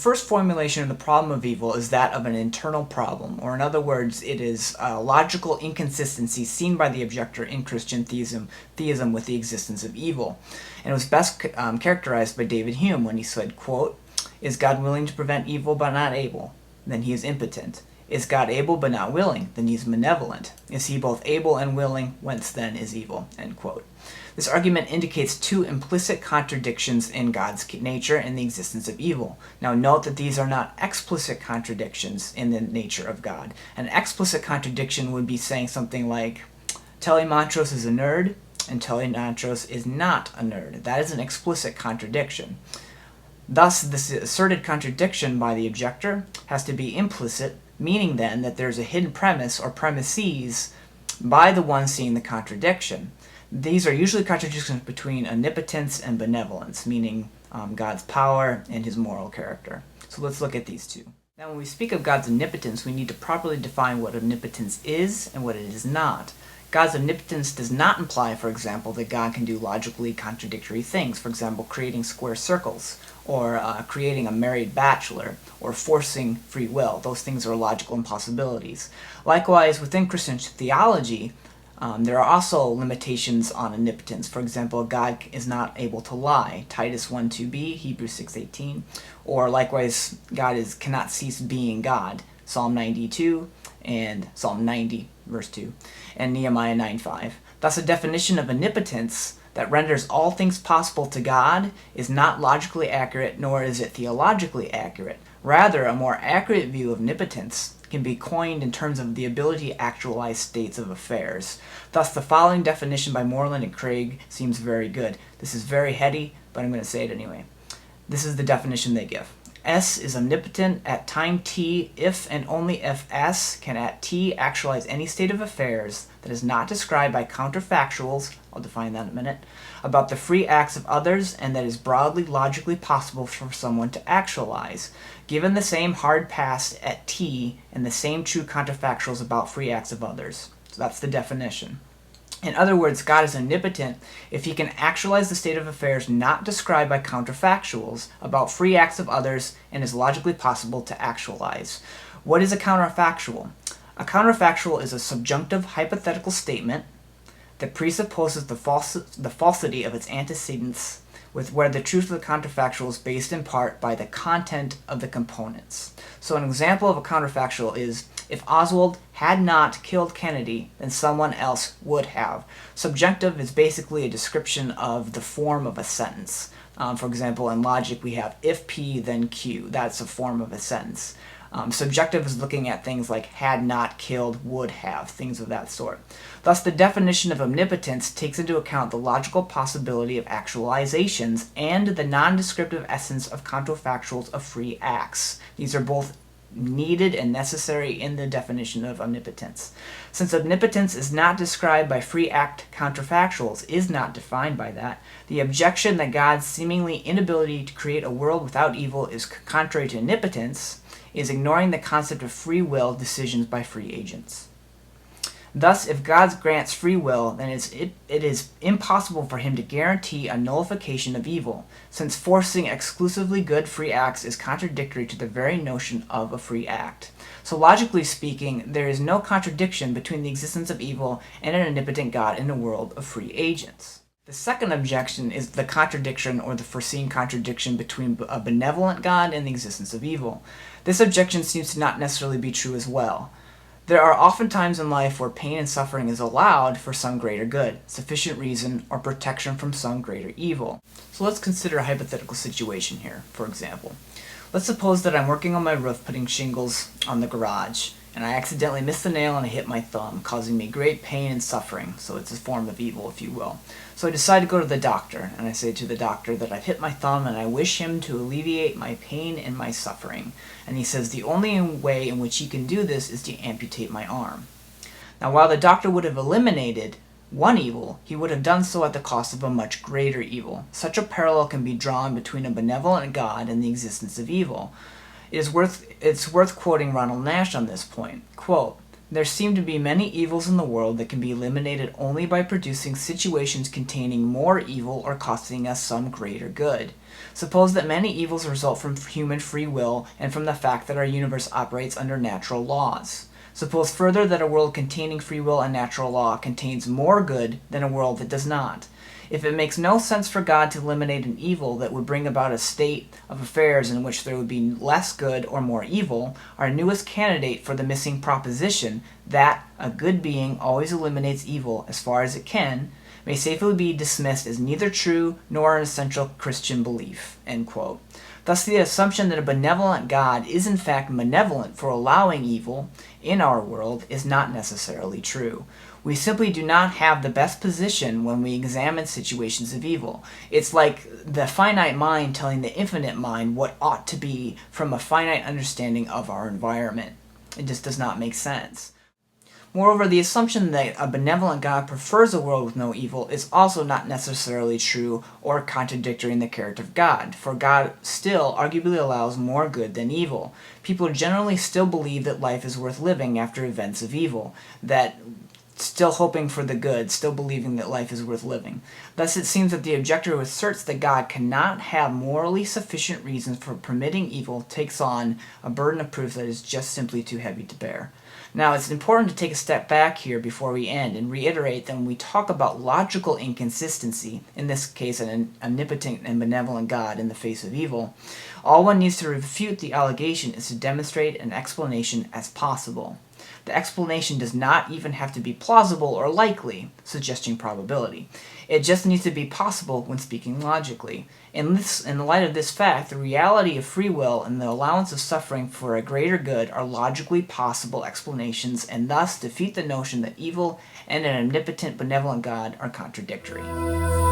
first formulation of the problem of evil is that of an internal problem, or in other words, it is a logical inconsistency seen by the objector in Christian theism with the existence of evil. And it was best characterized by David Hume when he said, quote, "Is God willing to prevent evil but not able? Then he is impotent. Is God able but not willing? Then he is malevolent. Is he both able and willing? Whence then is evil?" End quote. This argument indicates two implicit contradictions in God's nature and the existence of evil. Now note that these are not explicit contradictions in the nature of God. An explicit contradiction would be saying something like, Telly Montrose is a nerd, and Telly Montrose is not a nerd. That is an explicit contradiction. Thus, this asserted contradiction by the objector has to be implicit, meaning then that there's a hidden premise or premises by the one seeing the contradiction. These are usually contradictions between omnipotence and benevolence, meaning God's power and his moral character. So let's look at these two. Now, when we speak of God's omnipotence, we need to properly define what omnipotence is and what it is not. God's omnipotence does not imply, for example, that God can do logically contradictory things, for example, creating square circles, or creating a married bachelor, or forcing free will. Those things are logical impossibilities. Likewise, within Christian theology, there are also limitations on omnipotence. For example, God is not able to lie, Titus 1:2b, Hebrews 6:18, or likewise, God cannot cease being God, Psalm 92 and Psalm 90, verse 2, and Nehemiah 9:5. Thus, a definition of omnipotence that renders all things possible to God is not logically accurate, nor is it theologically accurate. Rather, a more accurate view of omnipotence can be coined in terms of the ability to actualize states of affairs. Thus, the following definition by Moreland and Craig seems very good. This is very heady, but I'm going to say it anyway. This is the definition they give. S is omnipotent at time t if and only if S can at t actualize any state of affairs that is not described by counterfactuals, I'll define that in a minute, about the free acts of others, and that is broadly logically possible for someone to actualize, given the same hard past at t and the same true counterfactuals about free acts of others. So that's the definition. In other words, God is omnipotent if he can actualize the state of affairs not described by counterfactuals about free acts of others and is logically possible to actualize. What is a counterfactual? A counterfactual is a subjunctive hypothetical statement that presupposes the falsity of its antecedents, with where the truth of the counterfactual is based in part by the content of the components. So an example of a counterfactual is, if Oswald had not killed Kennedy, then someone else would have. Subjunctive is basically a description of the form of a sentence. For example, in logic we have if P then Q. That's a form of a sentence. Subjective is looking at things like had not killed, would have, things of that sort. Thus, the definition of omnipotence takes into account the logical possibility of actualizations and the non-descriptive essence of counterfactuals of free acts. These are both needed and necessary in the definition of omnipotence. Since omnipotence is not described by free act counterfactuals, is not defined by that, the objection that God's seemingly inability to create a world without evil is contrary to omnipotence is ignoring the concept of free will decisions by free agents. Thus, if God grants free will, then it is impossible for him to guarantee a nullification of evil, since forcing exclusively good free acts is contradictory to the very notion of a free act. So logically speaking, there is no contradiction between the existence of evil and an omnipotent God in a world of free agents. The second objection is the contradiction or the foreseen contradiction between a benevolent God and the existence of evil. This objection seems to not necessarily be true as well. There are often times in life where pain and suffering is allowed for some greater good, sufficient reason, or protection from some greater evil. So let's consider a hypothetical situation here, for example. Let's suppose that I'm working on my roof putting shingles on the garage, and I accidentally miss the nail and I hit my thumb, causing me great pain and suffering, so it's a form of evil, if you will. So I decide to go to the doctor, and I say to the doctor that I've hit my thumb and I wish him to alleviate my pain and my suffering. And he says the only way in which he can do this is to amputate my arm. Now, while the doctor would have eliminated one evil, he would have done so at the cost of a much greater evil. Such a parallel can be drawn between a benevolent God and the existence of evil. It's worth quoting Ronald Nash on this point. Quote, There seem to be many evils in the world that can be eliminated only by producing situations containing more evil or costing us some greater good. Suppose that many evils result from human free will and from the fact that our universe operates under natural laws. Suppose further that a world containing free will and natural law contains more good than a world that does not. If it makes no sense for God to eliminate an evil that would bring about a state of affairs in which there would be less good or more evil, our newest candidate for the missing proposition that a good being always eliminates evil as far as it can may safely be dismissed as neither true nor an essential Christian belief." End quote. Thus, the assumption that a benevolent God is in fact malevolent for allowing evil in our world is not necessarily true. We simply do not have the best position when we examine situations of evil. It's like the finite mind telling the infinite mind what ought to be from a finite understanding of our environment. It just does not make sense. Moreover, the assumption that a benevolent God prefers a world with no evil is also not necessarily true or contradictory in the character of God, for God still arguably allows more good than evil. People generally still believe that life is worth living after events of evil, that still hoping for the good, still believing that life is worth living. Thus, it seems that the objector who asserts that God cannot have morally sufficient reasons for permitting evil takes on a burden of proof that is just simply too heavy to bear. Now, it's important to take a step back here before we end and reiterate that when we talk about logical inconsistency, in this case an omnipotent and benevolent God in the face of evil, all one needs to refute the allegation is to demonstrate an explanation as possible. The explanation does not even have to be plausible or likely, suggesting probability. It just needs to be possible when speaking logically. In the light of this fact, the reality of free will and the allowance of suffering for a greater good are logically possible explanations and thus defeat the notion that evil and an omnipotent benevolent God are contradictory.